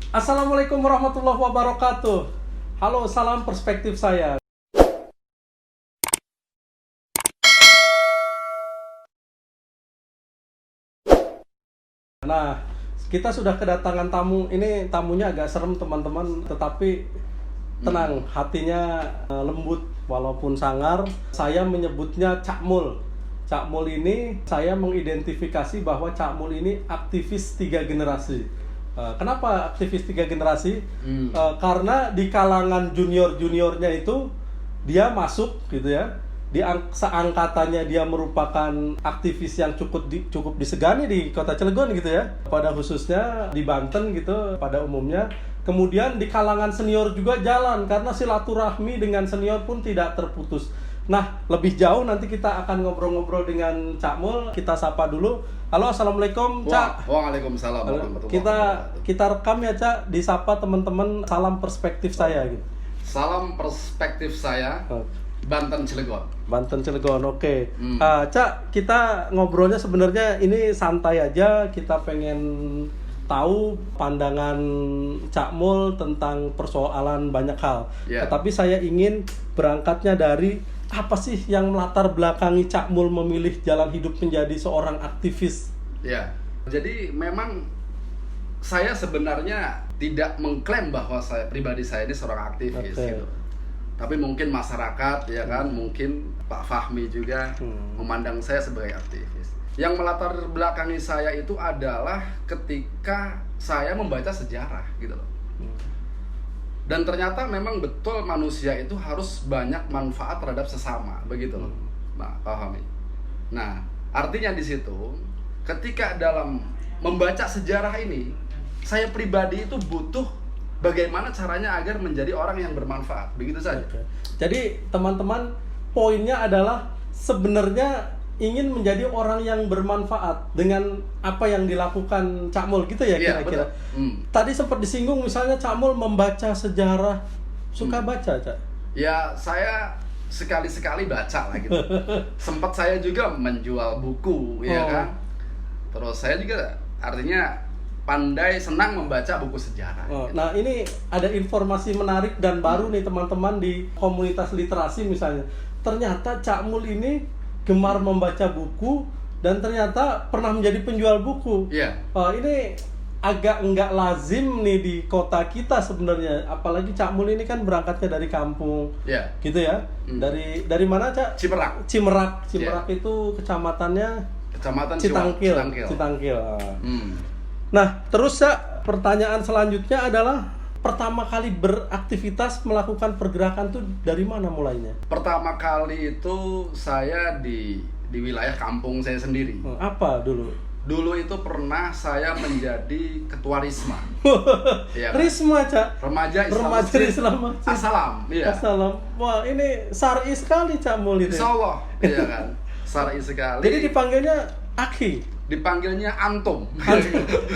Assalamualaikum warahmatullahi wabarakatuh. Halo, salam perspektif saya. Nah, kita sudah kedatangan tamu. Ini tamunya agak serem teman-teman, tetapi tenang, hatinya lembut walaupun sangar. Saya menyebutnya Cak Mul. Cak Mul ini saya mengidentifikasi bahwa Cak Mul ini aktivis 3 generasi. Kenapa aktivis 3 generasi? Karena di kalangan junior-juniornya itu dia masuk gitu ya. Di seangkatannya dia merupakan aktivis yang cukup disegani di Kota Cilegon gitu ya. Pada khususnya di Banten gitu pada umumnya. Kemudian di kalangan senior juga jalan karena silaturahmi dengan senior pun tidak terputus. Nah, lebih jauh nanti kita akan ngobrol-ngobrol dengan Cak Mul. Kita sapa dulu. Halo, assalamualaikum, Cak. Waalaikumsalam warahmatullahi wabarakatuh. Kita rekam ya, Cak. Disapa teman-teman. Salam perspektif saya gitu. Salam perspektif saya. Banten Cilegon. Banten Cilegon, oke. Cak, kita ngobrolnya sebenarnya ini santai aja. Kita pengen tahu pandangan Cak Mul tentang persoalan banyak hal. Tetapi saya ingin berangkatnya dari apa sih yang melatar belakangi Cak Mul memilih jalan hidup menjadi seorang aktivis? Ya, jadi memang saya sebenarnya tidak mengklaim bahwa pribadi saya ini seorang aktivis gitu. Tapi mungkin masyarakat ya kan, mungkin Pak Fahmi juga memandang saya sebagai aktivis. Yang melatar belakangi saya itu adalah ketika saya membaca sejarah gitu loh. Dan ternyata memang betul manusia itu harus banyak manfaat terhadap sesama, begitu loh. Nah, pahami. Nah, artinya di situ ketika dalam membaca sejarah ini, saya pribadi itu butuh bagaimana caranya agar menjadi orang yang bermanfaat, begitu saja. Jadi teman-teman, poinnya adalah sebenarnya ingin menjadi orang yang bermanfaat dengan apa yang dilakukan Cak Mul gitu ya kira-kira. Tadi sempat disinggung misalnya Cak Mul membaca sejarah, suka baca, Cak? Ya, saya sekali-sekali baca lah gitu. Sempat saya juga menjual buku, ya kan. Terus saya juga artinya pandai senang membaca buku sejarah. Gitu. Nah, ini ada informasi menarik dan baru nih teman-teman di komunitas literasi misalnya. Ternyata Cak Mul ini gemar membaca buku dan ternyata pernah menjadi penjual buku. Ini agak enggak lazim nih di kota kita sebenarnya. Apalagi Cak Mul ini kan berangkatnya dari kampung, gitu ya. Dari mana, Cak? Cimerak itu kecamatan Citangkil. Nah, terus Cak, pertanyaan selanjutnya adalah pertama kali beraktivitas melakukan pergerakan tuh dari mana mulainya? Pertama kali itu saya di wilayah kampung saya sendiri. Apa dulu? Dulu itu pernah saya menjadi ketua Risma. Ya, Risma, Cak? Remaja Islam. Assalam. Iya. Assalam. Wah, ini syar'i sekali Cak Mul itu. Insyaallah. Iya kan. Syar'i sekali. Jadi dipanggilnya Akhi. Dipanggilnya Antum.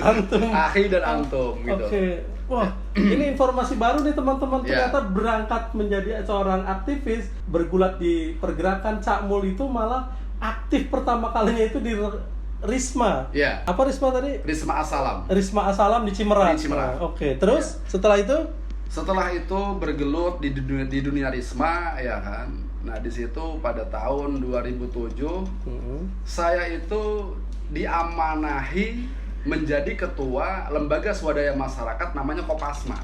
Antum. Akhi dan Antum gitu. Wah, ini informasi baru nih teman-teman. Ternyata berangkat menjadi seorang aktivis, bergulat di pergerakan Cak Mul itu malah aktif pertama kalinya itu di Risma. Apa Risma tadi? Risma Assalam. Risma Assalam di Cimerak. Terus setelah itu? Setelah itu bergelut di dunia Risma, ya kan. Nah, di situ pada tahun 2007 saya itu diamanahi menjadi ketua lembaga swadaya masyarakat namanya Kopasma.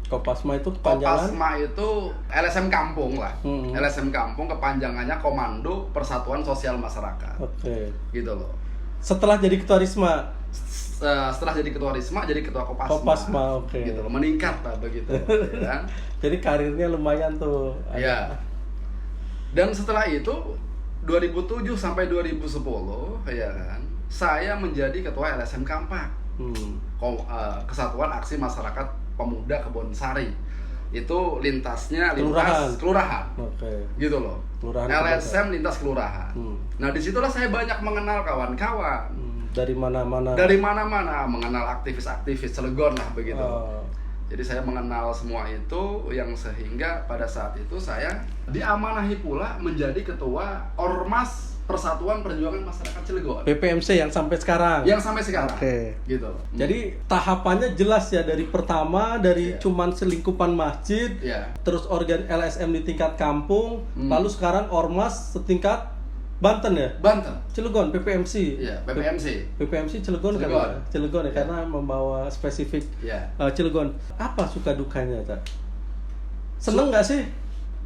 Kopasma itu kepanjangan? Kopasma itu LSM Kampung lah. LSM Kampung kepanjangannya Komando Persatuan Sosial Masyarakat. Gitu loh. Setelah jadi ketua Risma? Setelah jadi ketua Risma, jadi ketua Kopasma. Gitu loh, meningkat lah begitu. Ya. Jadi karirnya lumayan tuh. Iya. Dan setelah itu 2007 sampai 2010 ya kan, saya menjadi ketua LSM Kampak. Kesatuan Aksi Masyarakat Pemuda Kebonsari. Itu lintasnya lintas kelurahan. Gitu loh. LSM lintas kelurahan. Nah, disitulah saya banyak mengenal kawan-kawan. Dari mana-mana. Mengenal aktivis-aktivis Cilegon lah begitu. Jadi saya mengenal semua itu yang sehingga pada saat itu saya diamanahi pula menjadi ketua Ormas Persatuan Perjuangan Masyarakat Cilegon. PPMC yang sampai sekarang. Yang sampai sekarang. Oke. Gitu. Jadi tahapannya jelas ya, dari pertama dari cuman selingkupan masjid, terus organ LSM di tingkat kampung, lalu sekarang ormas setingkat Banten ya? Banten. Cilegon, PPMC. Iya, PPMC. PPMC Cilegon kan? Cilegon ya, karena membawa spesifik Cilegon. Apa suka dukanya, Cak? Seneng nggak sih?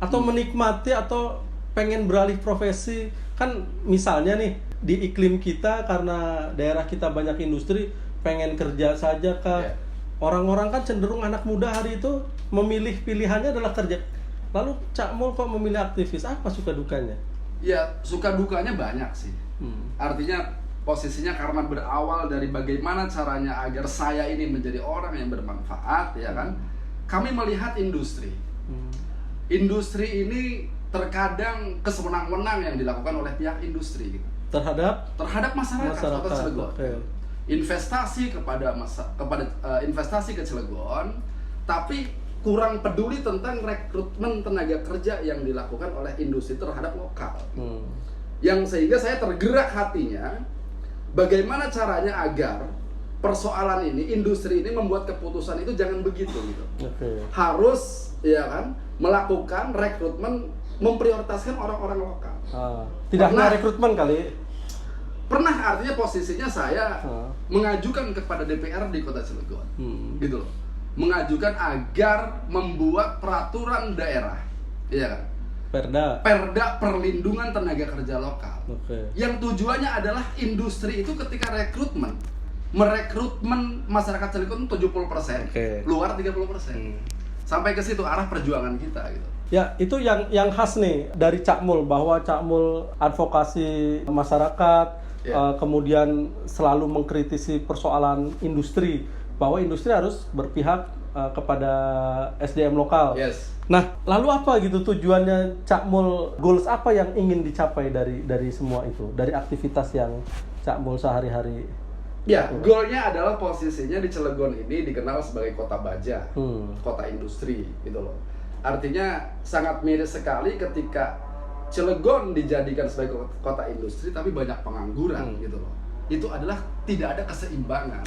Atau menikmati atau pengen beralih profesi? Kan misalnya nih, di iklim kita karena daerah kita banyak industri, pengen kerja saja kah? Orang-orang kan cenderung anak muda hari itu memilih pilihannya adalah kerja. Lalu Cak Mul kok memilih aktivis? Apa suka dukanya? Ya, suka dukanya banyak sih. Artinya posisinya karena berawal dari bagaimana caranya agar saya ini menjadi orang yang bermanfaat, ya kan? Kami melihat industri. Industri ini terkadang kesewenang-wenang yang dilakukan oleh pihak industri gitu. terhadap masyarakat Kota Cilegon. Investasi investasi ke Cilegon, tapi kurang peduli tentang rekrutmen tenaga kerja yang dilakukan oleh industri terhadap lokal. Yang sehingga saya tergerak hatinya bagaimana caranya agar persoalan ini, industri ini membuat keputusan itu jangan begitu gitu. Harus ya kan melakukan rekrutmen, memprioritaskan orang-orang lokal. Tidak hanya rekrutmen kali. Pernah, artinya posisinya saya mengajukan kepada DPR di Kota Cilegon. Gitu loh. Mengajukan agar membuat peraturan daerah, iya kan? Perda perlindungan tenaga kerja lokal. Yang tujuannya adalah industri itu ketika merekrutmen masyarakat Cilegon 70%, luar 30%. Sampai ke situ arah perjuangan kita gitu. Ya, itu yang khas nih dari Cak Mul, bahwa Cak Mul advokasi masyarakat, kemudian selalu mengkritisi persoalan industri, bahwa industri harus berpihak kepada SDM lokal. Nah, lalu apa gitu tujuannya Cak Mul, goals apa yang ingin dicapai dari semua itu, dari aktivitas yang Cak Mul sehari-hari? Ya, goalnya adalah posisinya di Cilegon ini dikenal sebagai kota baja, kota industri gitu loh. Artinya sangat miris sekali ketika Cilegon dijadikan sebagai kota industri tapi banyak pengangguran gitu loh. Itu adalah tidak ada keseimbangan.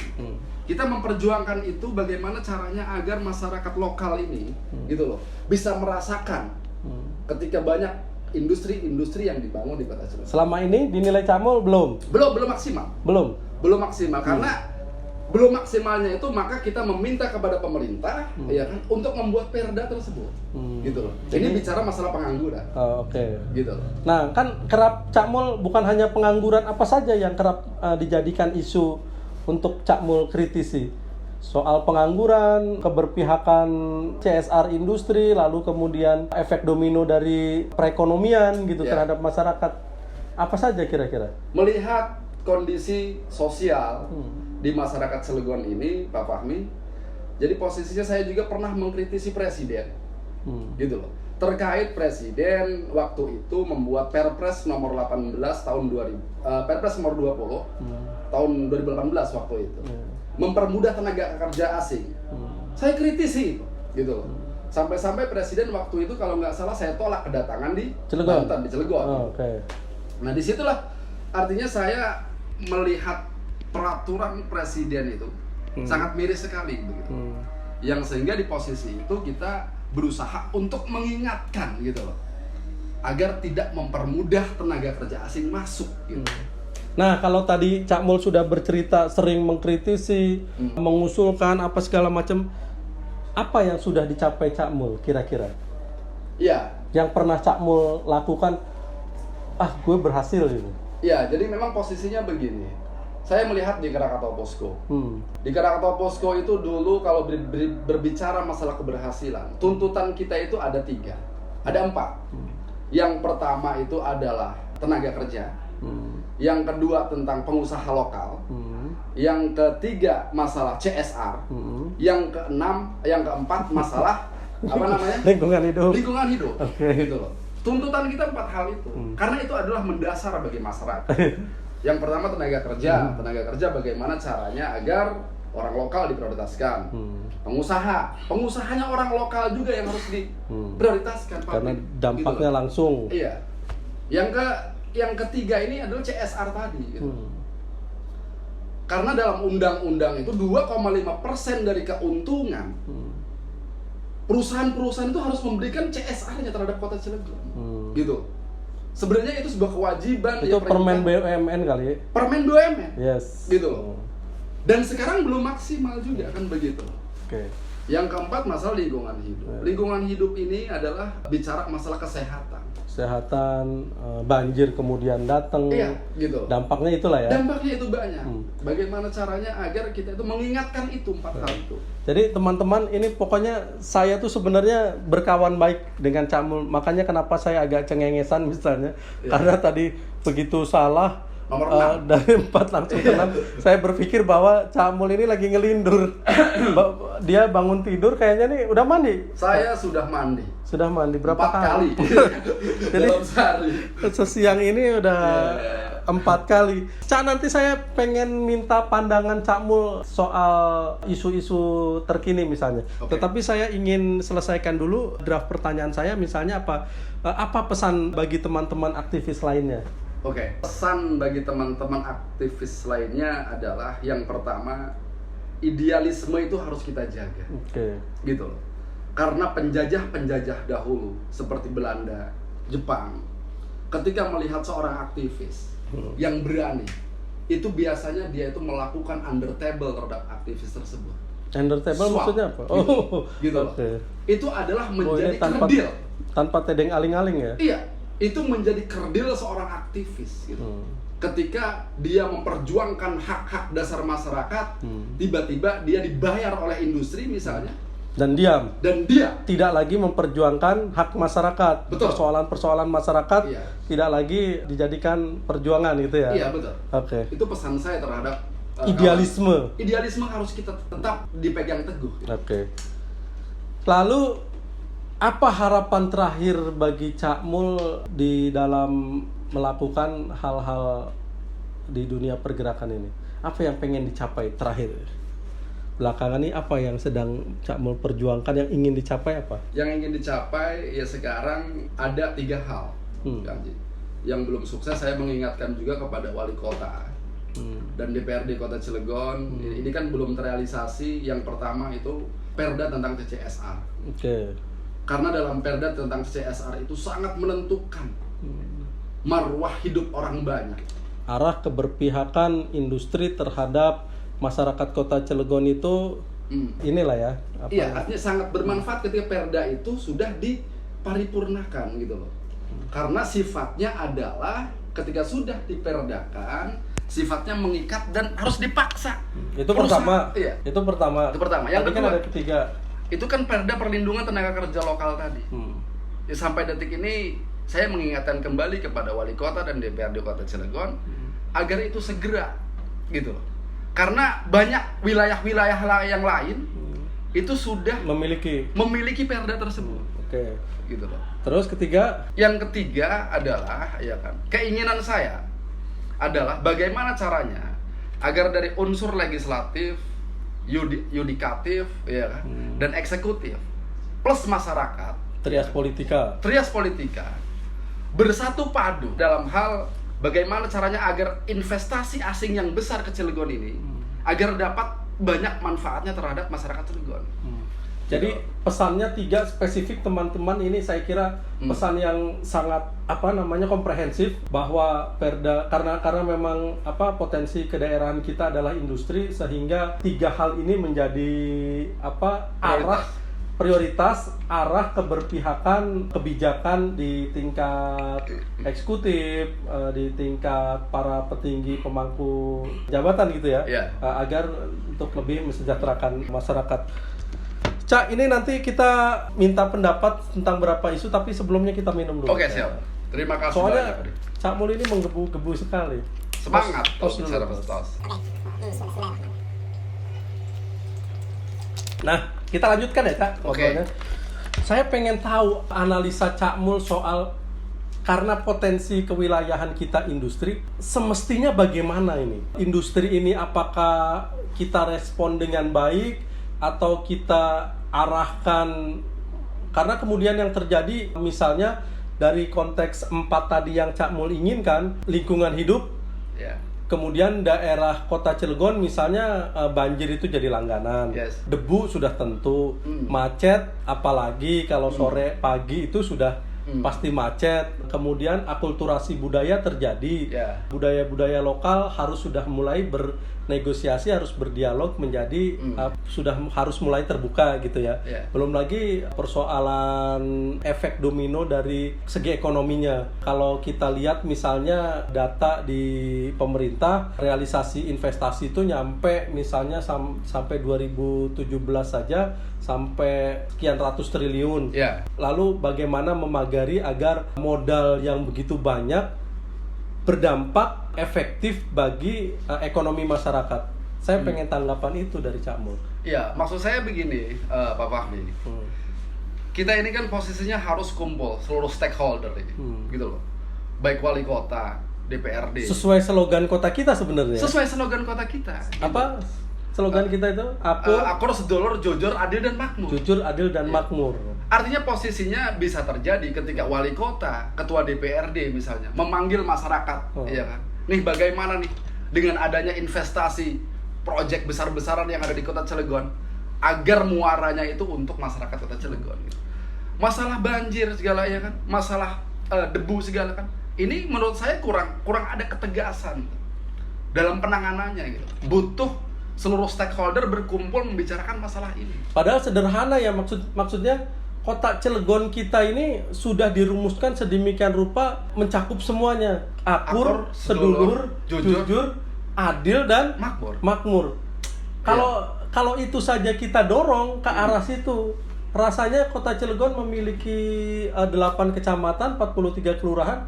Kita memperjuangkan itu bagaimana caranya agar masyarakat lokal ini gitu loh bisa merasakan ketika banyak industri-industri yang dibangun di Kota Cilegon. Selama ini dinilai Cak Mul belum maksimal. Belum maksimal karena belum maksimalnya itu maka kita meminta kepada pemerintah ya kan untuk membuat perda tersebut. Gitu loh. Ini bicara masalah pengangguran. Gitu loh. Nah, kan kerap Cak Mul bukan hanya pengangguran, apa saja yang kerap dijadikan isu untuk Cak Mul kritisi? Soal pengangguran, keberpihakan CSR industri, lalu kemudian efek domino dari perekonomian gitu terhadap masyarakat. Apa saja kira-kira? Melihat kondisi sosial di masyarakat Cilegon ini, Pak Fahmi, jadi posisinya saya juga pernah mengkritisi presiden, gitu loh. Terkait presiden waktu itu membuat Perpres nomor 18 tahun 2000, Perpres nomor 20 tahun 2018 waktu itu, mempermudah tenaga kerja asing. Saya kritisi, gitu loh. Sampai-sampai presiden waktu itu kalau nggak salah saya tolak kedatangan di Banten, di Cilegon. Nah disitulah artinya saya melihat peraturan presiden itu sangat miris sekali begitu. Yang sehingga di posisi itu kita berusaha untuk mengingatkan gitu loh agar tidak mempermudah tenaga kerja asing masuk gitu. Nah, kalau tadi Cak Mul sudah bercerita sering mengkritisi, mengusulkan apa segala macam, apa yang sudah dicapai Cak Mul kira-kira? Yang pernah Cak Mul lakukan, gue berhasil gitu. Ya, jadi memang posisinya begini. Saya melihat di Krakatau Posko. Di Krakatau Posko itu dulu kalau berbicara masalah keberhasilan, tuntutan kita itu ada 3, ada 4. Yang pertama itu adalah tenaga kerja. Yang kedua tentang pengusaha lokal. Yang ketiga masalah CSR. Yang keempat masalah apa namanya? Lingkungan hidup. Gitu loh. Tuntutan kita 4 hal itu, karena itu adalah mendasar bagi masyarakat. Yang pertama tenaga kerja bagaimana caranya agar orang lokal diprioritaskan. Pengusahanya orang lokal juga yang harus diprioritaskan. Karena dampaknya gitu langsung. Iya. Yang yang ketiga ini adalah CSR tadi gitu. Karena dalam undang-undang itu 2,5% dari keuntungan perusahaan-perusahaan itu harus memberikan CSR-nya terhadap Kota Cilegon. Gitu. Sebenarnya itu sebuah kewajiban itu permen BUMN kali ya? Permen BUMN. Yes. Gitu. Dan sekarang belum maksimal juga kan begitu. Oke. Yang keempat masalah lingkungan hidup. Lingkungan hidup ini adalah bicara masalah kesehatan. Kesehatan, banjir kemudian datang. Iya, gitu. Dampaknya itulah ya. Dampaknya itu banyak. Bagaimana caranya agar kita itu mengingatkan itu 4 hal itu. Jadi teman-teman, ini pokoknya saya tuh sebenarnya berkawan baik dengan Cak Mul. Makanya kenapa saya agak cengengesan misalnya. Karena tadi begitu salah dari 4 langsung ke 6, saya berpikir bahwa Cak Mul ini lagi ngelindur. Dia bangun tidur kayaknya nih udah mandi. Saya sudah mandi. Sudah mandi berapa 4 kali. Jadi dalam sehari. sesiang ini udah 4 kali. Cak, nanti saya pengen minta pandangan Cak Mul soal isu-isu terkini misalnya. Tetapi saya ingin selesaikan dulu draft pertanyaan saya, misalnya apa pesan bagi teman-teman aktivis lainnya? Pesan bagi teman-teman aktivis lainnya adalah yang pertama, idealisme itu harus kita jaga. Gitu loh. Karena penjajah-penjajah dahulu seperti Belanda, Jepang, ketika melihat seorang aktivis yang berani, itu biasanya dia itu melakukan under table terhadap aktivis tersebut. Under table maksudnya apa? Gitu loh. Itu adalah menjadi kerdil. Tanpa tedeng aling-aling ya? Iya, itu menjadi kerdil seorang aktivis gitu. Ketika dia memperjuangkan hak-hak dasar masyarakat, tiba-tiba dia dibayar oleh industri misalnya, dan diam. Dia tidak lagi memperjuangkan hak masyarakat. Betul. Persoalan-persoalan masyarakat tidak lagi dijadikan perjuangan gitu ya. Iya, betul. Itu pesan saya terhadap idealisme. Idealisme harus kita tetap dipegang teguh gitu. Lalu apa harapan terakhir bagi Cak Mul di dalam melakukan hal-hal di dunia pergerakan ini? Apa yang pengen dicapai terakhir? Belakangan ini apa yang sedang Cak Mul perjuangkan, yang ingin dicapai apa? Yang ingin dicapai ya sekarang ada 3 hal. Yang belum sukses saya mengingatkan juga kepada wali kota dan DPRD Kota Cilegon. Ini kan belum terrealisasi. Yang pertama itu Perda tentang CSR. Karena dalam Perda tentang CSR itu sangat menentukan marwah hidup orang banyak. Arah keberpihakan industri terhadap masyarakat Kota Cilegon itu inilah ya. Iya, artinya sangat bermanfaat ketika Perda itu sudah diparipurnakan gitu loh. Karena sifatnya adalah ketika sudah diperdakan, sifatnya mengikat dan harus dipaksa. Itu pertama. Iya. Itu pertama. Yang kedua, kan ada ketiga. Itu kan Perda perlindungan tenaga kerja lokal tadi. Ya, sampai detik ini saya mengingatkan kembali kepada wali kota dan DPRD Kota Cilegon agar itu segera gitu loh. Karena banyak wilayah-wilayah yang lain itu sudah memiliki Perda tersebut. Gitu loh. Terus ketiga? Yang ketiga adalah ya kan, keinginan saya adalah bagaimana caranya agar dari unsur legislatif, yudikatif ya kan, dan eksekutif plus masyarakat, trias politika bersatu padu dalam hal bagaimana caranya agar investasi asing yang besar ke Cilegon ini agar dapat banyak manfaatnya terhadap masyarakat Cilegon. Jadi pesannya 3 spesifik teman-teman, ini saya kira pesan yang sangat komprehensif, bahwa Perda karena memang potensi kedaerahan kita adalah industri, sehingga 3 hal ini menjadi prioritas arah keberpihakan kebijakan di tingkat eksekutif, di tingkat para petinggi pemangku jabatan gitu ya, agar untuk lebih mesejahterakan masyarakat. Cak, ini nanti kita minta pendapat tentang beberapa isu, tapi sebelumnya kita minum dulu. Siap. Terima kasih. Soalnya Cak Mul ini menggebu-gebu sekali. Semangat. Tos dulu. Nah, kita lanjutkan ya, Cak. Saya pengen tahu analisa Cak Mul soal, karena potensi kewilayahan kita industri, semestinya bagaimana ini? Industri ini apakah kita respon dengan baik atau kita arahkan? Karena kemudian yang terjadi misalnya dari konteks 4 tadi yang Cak Mul inginkan, lingkungan hidup, Ya. kemudian daerah kota Cilegon misalnya banjir itu jadi langganan, Yes. debu sudah tentu, macet apalagi kalau sore pagi itu sudah pasti macet, kemudian akulturasi budaya terjadi, Ya. budaya-budaya lokal harus sudah mulai bernegosiasi, harus berdialog menjadi sudah harus mulai terbuka gitu ya. Ya. Belum lagi persoalan efek domino dari segi ekonominya. Kalau kita lihat misalnya data di pemerintah, realisasi investasi itu nyampe misalnya sampai 2017 saja sampai sekian ratus triliun. Ya. Lalu bagaimana memagari agar modal yang begitu banyak berdampak efektif bagi ekonomi masyarakat. Saya pengen tanggapan itu dari Cak Mul. Ya, maksud saya begini, Pak Fahmi. Kita ini kan posisinya harus kumpul seluruh stakeholder ini, gitu loh. Baik wali kota, DPRD. Sesuai slogan kota kita sebenarnya. Sesuai slogan kota kita. Apa slogan kita itu? Akur, sedulur, jujur, adil dan makmur. Jujur, adil dan makmur. Artinya posisinya bisa terjadi ketika wali kota, ketua DPRD misalnya memanggil masyarakat, iya kan? Nih bagaimana nih dengan adanya investasi proyek besar-besaran yang ada di kota Cilegon agar muaranya itu untuk masyarakat kota Cilegon. Gitu. Masalah banjir segala ya kan, masalah debu segala kan. Ini menurut saya kurang ada ketegasan dalam penanganannya gitu. Butuh seluruh stakeholder berkumpul membicarakan masalah ini. Padahal sederhana ya, maksudnya kota Cilegon kita ini sudah dirumuskan sedemikian rupa mencakup semuanya. Akur, sedulur, jujur, adil dan makmur. Kalau itu saja kita dorong ke arah situ, rasanya kota Cilegon memiliki 8 kecamatan, 43 kelurahan,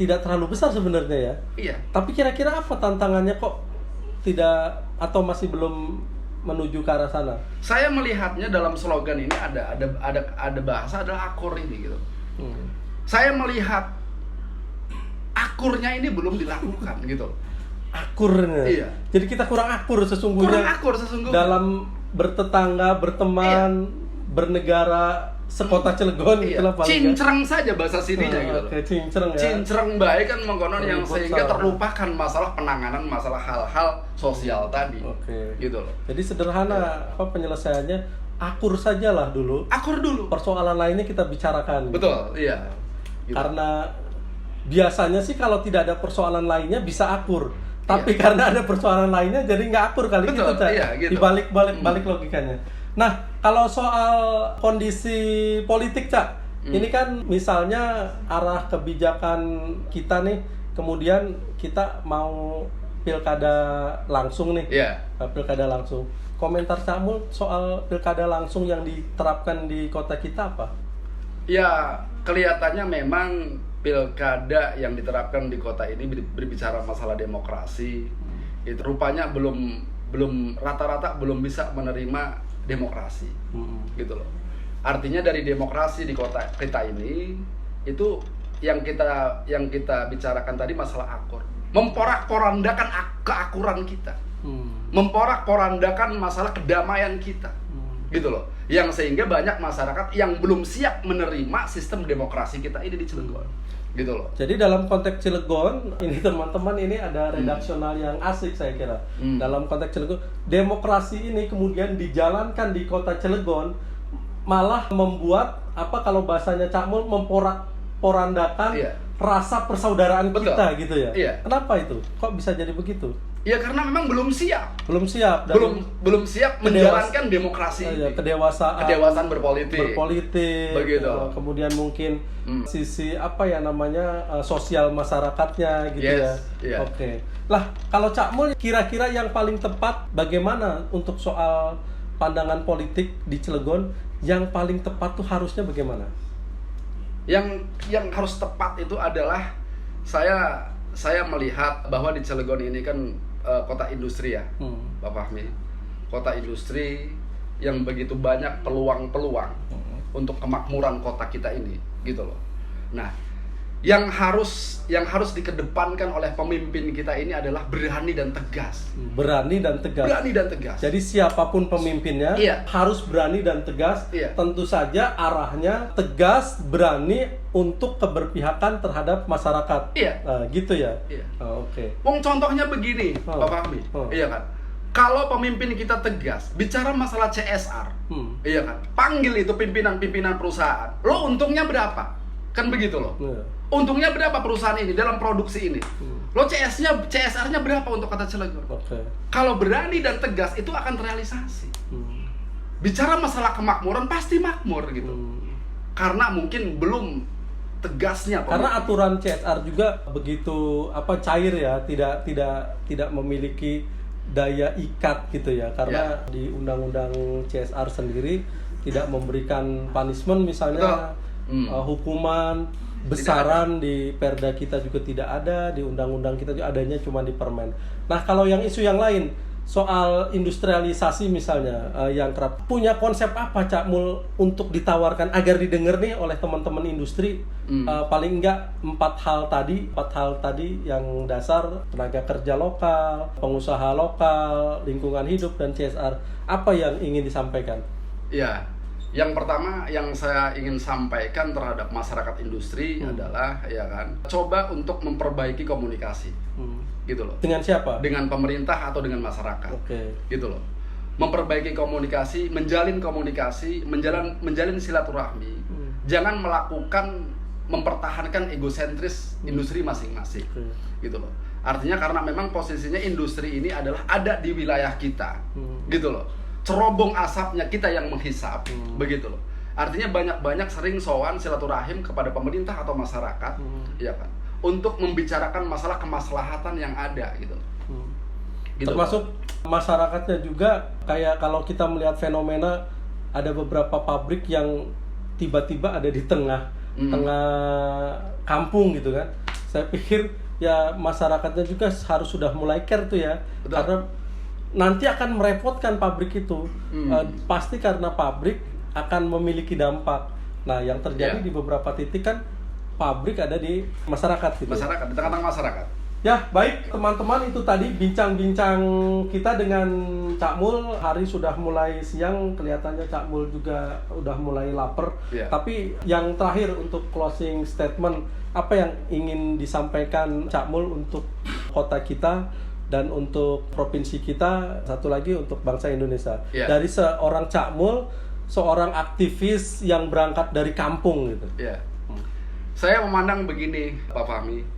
tidak terlalu besar sebenarnya ya. Iya. Tapi kira-kira apa tantangannya kok tidak atau masih belum menuju ke arah sana? Saya melihatnya dalam slogan ini ada bahasa adalah akur ini gitu. Saya melihat akurnya ini belum dilakukan gitu. Akurnya. Iya. Jadi kita kurang akur sesungguhnya. Kurang akur sesungguhnya. Dalam bertetangga, berteman, bernegara sekota Cilegon itulah paling. Cincreng saja bahasa sininya gitu. Oke, cincreng ya. Cincreng baik kan mengkonon yang sehingga terlupakan masalah penanganan masalah hal-hal sosial tadi. Oke. Gitu loh. Jadi sederhana apa penyelesaiannya? Akur sajalah dulu. Akur dulu. Persoalan lainnya kita bicarakan. Betul, iya. Gitu. Karena biasanya sih kalau tidak ada persoalan lainnya bisa akur. Tapi karena ada persoalan lainnya jadi nggak akur kali. Betul, gitu, Cak. iya, gitu. Dibalik logikanya. Nah, kalau soal kondisi politik, Cak, ini kan misalnya arah kebijakan kita nih, kemudian kita mau pilkada langsung nih. Iya. Pilkada langsung. Komentar Cak Mul soal pilkada langsung yang diterapkan di kota kita apa? Ya, kelihatannya memang pilkada yang diterapkan di kota ini berbicara masalah demokrasi. Itu rupanya belum rata-rata belum bisa menerima demokrasi. Gitu loh. Artinya dari demokrasi di kota kita ini itu yang kita bicarakan tadi masalah akur. Memporak-porandakan keakuran kita. Memporak-porandakan masalah kedamaian kita. Gitu loh. Yang sehingga banyak masyarakat yang belum siap menerima sistem demokrasi kita ini di Cilegon. Gitu loh. Jadi dalam konteks Cilegon, ini teman-teman ini ada redaksional yang asik saya kira. Dalam konteks Cilegon, demokrasi ini kemudian dijalankan di kota Cilegon malah membuat apa kalau bahasanya Cak Mul memporak-porandakan rasa persaudaraan kita gitu ya. Iya. Kenapa itu? Kok bisa jadi begitu? Ya karena memang belum siap. Belum siap. Belum siap menjalankan demokrasi ini. Kedewasaan berpolitik. Begitu. Kemudian mungkin sisi apa ya namanya sosial masyarakatnya gitu ya. Yeah. Oke. Lah kalau Cak Mul kira-kira yang paling tepat bagaimana untuk soal pandangan politik di Cilegon yang paling tepat tuh harusnya bagaimana? Yang harus tepat itu adalah saya melihat bahwa di Cilegon ini kan kota industri ya, Pak Fahmi. Kota industri yang begitu banyak peluang-peluang untuk kemakmuran kota kita ini, gitu loh. Nah, yang harus dikedepankan oleh pemimpin kita ini adalah berani dan tegas. Berani dan tegas. Berani dan tegas. Jadi siapapun pemimpinnya harus berani dan tegas. Tentu saja arahnya tegas, berani untuk keberpihakan terhadap masyarakat. Gitu ya. Oke. Contohnya begini, Pak Fahmi. Iya kan? Kalau pemimpin kita tegas, bicara masalah CSR, iya kan? Panggil itu pimpinan-pimpinan perusahaan. Lo untungnya berapa? Kan begitu loh. Untungnya berapa perusahaan ini dalam produksi ini? Lo CSR-nya berapa untuk Kota Cilegon? Kalau berani dan tegas itu akan terrealisasi. Bicara masalah kemakmuran pasti makmur gitu. Karena mungkin belum tegasnya. Karena aturan CSR juga begitu cair ya, tidak memiliki daya ikat gitu ya. Karena di undang-undang CSR sendiri tidak memberikan punishment misalnya. Hukuman besaran di perda kita juga tidak ada, di undang-undang kita juga adanya cuma di permen. Nah, kalau yang isu yang lain soal industrialisasi misalnya, yang kerap punya konsep apa Cak Mul untuk ditawarkan agar didengar nih oleh teman-teman industri? Paling enggak 4 hal tadi yang dasar: tenaga kerja lokal, pengusaha lokal, lingkungan hidup, dan CSR. Apa yang ingin disampaikan? Ya, yang pertama yang saya ingin sampaikan terhadap masyarakat industri adalah coba untuk memperbaiki komunikasi. Gitu loh. Dengan siapa? Dengan pemerintah atau dengan masyarakat. Gitu loh. Memperbaiki komunikasi, menjalin komunikasi, menjalin silaturahmi. Jangan mempertahankan egosentris industri masing-masing. Gitu loh. Artinya karena memang posisinya industri ini adalah ada di wilayah kita. Gitu loh. Cerobong asapnya kita yang menghisap, begitu loh. Artinya banyak-banyak sering sowan silaturahim kepada pemerintah atau masyarakat, ya kan, untuk membicarakan masalah kemaslahatan yang ada, gitu. Gitu termasuk loh. Masyarakatnya juga, kayak kalau kita melihat fenomena ada beberapa pabrik yang tiba-tiba ada di tengah kampung gitu kan. Saya pikir ya masyarakatnya juga harus sudah mulai care tuh ya. Betul. Karena nanti akan merepotkan pabrik itu. Pasti karena pabrik akan memiliki dampak. Nah, yang terjadi di beberapa titik kan pabrik ada di masyarakat gitu. Masyarakat, di tengah-tengah masyarakat. Ya, baik teman-teman, itu tadi bincang-bincang kita dengan Cak Mul. Hari sudah mulai siang, kelihatannya Cak Mul juga udah mulai lapar. Tapi yang terakhir untuk closing statement, apa yang ingin disampaikan Cak Mul untuk kota kita dan untuk provinsi kita, satu lagi untuk bangsa Indonesia. Dari seorang Cak Mul, seorang aktivis yang berangkat dari kampung gitu. Saya memandang begini, Pak Fahmi.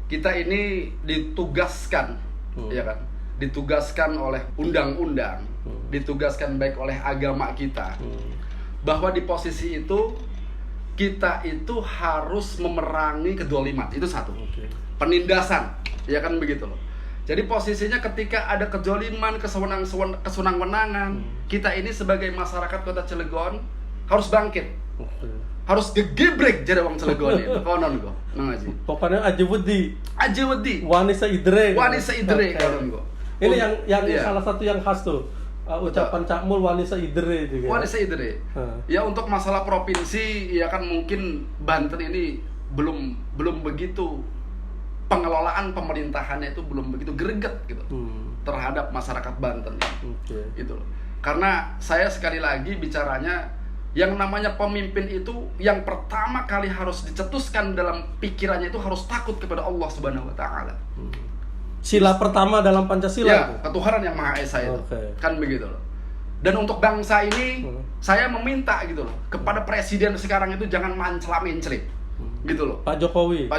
Kita ini ditugaskan, ya kan? Ditugaskan oleh undang-undang, ditugaskan baik oleh agama kita, bahwa di posisi itu kita itu harus memerangi kedzaliman. Itu satu. Penindasan, ya kan begitu loh. Jadi posisinya ketika ada kedzaliman, kesenang-wenangan, kita ini sebagai masyarakat Kota Cilegon harus bangkit. Harus gegebrek jadi wong Cilegon ini. Konon go. Ngaji. Pokoknya aja wedi. Wani seidre konon go. Ini yang salah satu yang khas tuh. Ucapan Cak Mul wani seidre gitu. Wani seidre. Ya, untuk masalah provinsi ya kan mungkin Banten ini belum begitu, pengelolaan pemerintahannya itu belum begitu greget gitu terhadap masyarakat Banten gitu loh. Karena saya sekali lagi bicaranya, yang namanya pemimpin itu yang pertama kali harus dicetuskan dalam pikirannya itu harus takut kepada Allah Subhanahu wa taala. Sila pertama dalam Pancasila itu. Ketuhanan yang Maha Esa itu. Kan begitu loh. Dan untuk bangsa ini saya meminta gitu loh kepada presiden sekarang itu jangan mencela-mencelip. Gitu loh. Pak Jokowi.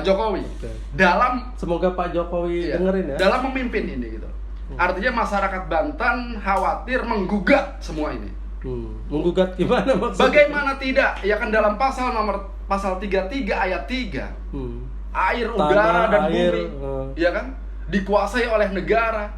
Semoga Pak Jokowi dengerin ya. Dalam memimpin ini gitu. Artinya masyarakat Banten khawatir menggugat semua ini. Menggugat gimana maksudnya? Bagaimana tidak? Ya kan dalam pasal 33 ayat 3. Air, udara, dan bumi, ya kan, dikuasai oleh negara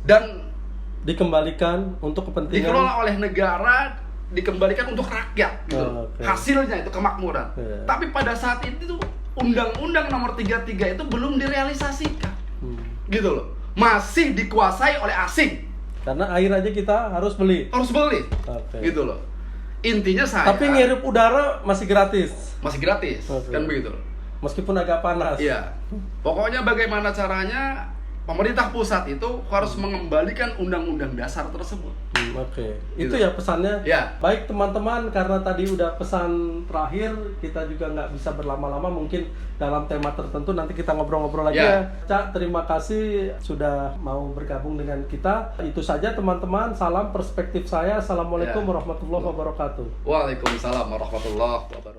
dan dikembalikan untuk kepentingan, dikelola oleh negara, dikembalikan untuk rakyat gitu. Hasilnya itu kemakmuran. Tapi pada saat itu Undang-Undang nomor 33 itu belum direalisasikan. Gitu loh. Masih dikuasai oleh asing. Karena air aja kita harus beli. Gitu loh. Intinya saya. Tapi ngirup udara masih gratis. Kan begitu loh. Meskipun agak panas. Iya. Pokoknya bagaimana caranya pemerintah pusat itu harus mengembalikan undang-undang dasar tersebut. Oke. Gitu. Itu ya pesannya. Ya. Baik teman-teman, karena tadi udah pesan terakhir, kita juga nggak bisa berlama-lama, mungkin dalam tema tertentu nanti kita ngobrol-ngobrol lagi ya. Cak, terima kasih sudah mau bergabung dengan kita. Itu saja teman-teman, salam perspektif saya. Assalamualaikum warahmatullahi wabarakatuh. Waalaikumsalam warahmatullahi wabarakatuh.